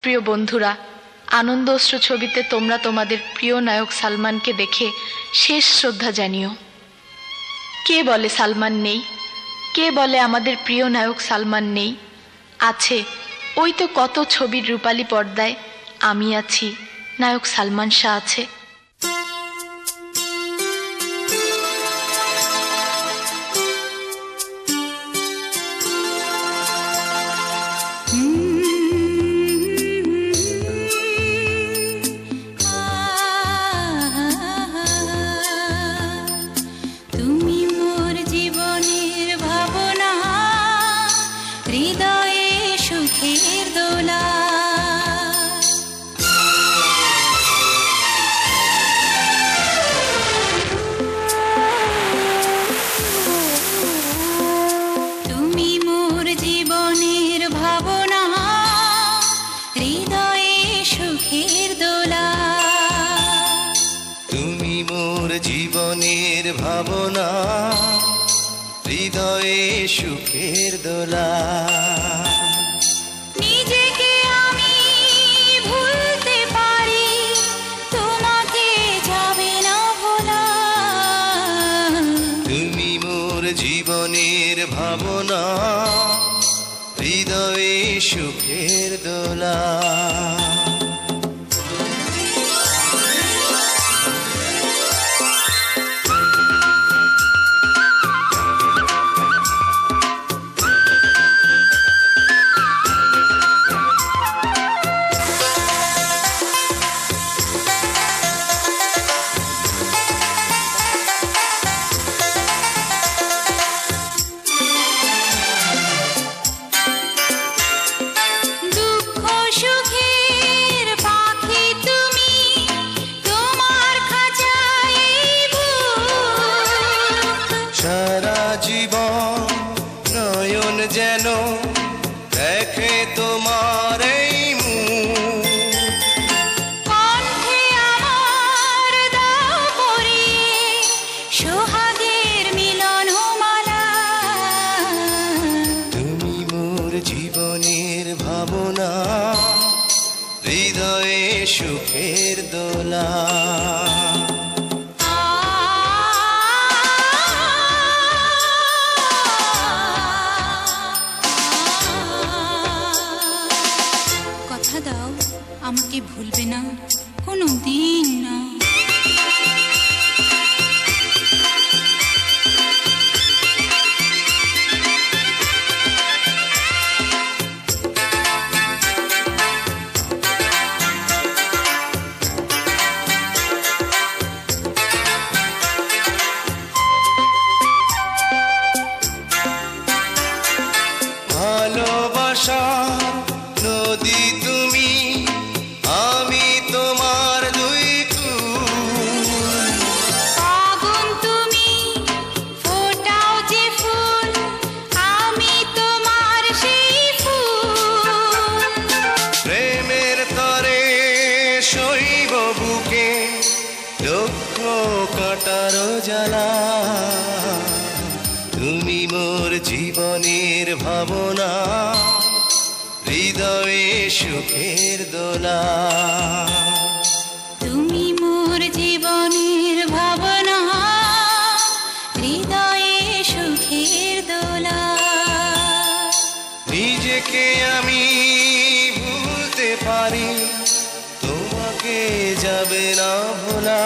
প্রিয় বন্ধুরা, আনন্দ অশ্রু ছবিতে তোমরা তোমাদের প্রিয় নায়ক সালমানকে দেখে শেষ শ্রদ্ধা জানিও। কে বলে সালমান নেই? কে বলে আমাদের প্রিয় নায়ক সালমান নেই? আছে, ওই তো কত ছবির রূপালী পর্দায় আমি আছি, নায়ক সালমান শাহ আছে। জীবনের ভাবনা, হৃদয়ে সুখের দোলা। নিজেকে আমি ভুলতে পারি, তোমাকে যাবে না ভোলা। তুমি মোর জীবনের ভাবনা, হৃদয়ে সুখের দোলা। নয়ন যেন দেখে তোমার এই মুখ, কণ্ঠে আমার দাও পরিয়ে সোহাগের মিলন মালা। তুমি মোর জীবনের ভাবনা, হৃদয়ে সুখের দোলা। দাও আমাকে ভুলবে না কোনো দিন না। ভালোবাসা নদী তুমি, আমি তোমার দুই কুল। আগুন তুমি, ফোটাও যে ফুল, আমি তোমার সেই ফুল। প্রেমের তরে শৈব বুকে লক্ষ কাটার জ্বালা। তুমি মোর জীবনের ভাবনা, হৃদয়ে সুখের দোলা। তুমি মোর জীবনের ভাবনা, হৃদয়ে সুখের দোলা। নিজেকে আমি ভুলতে পারি, তোমাকে যাবে না ভোলা।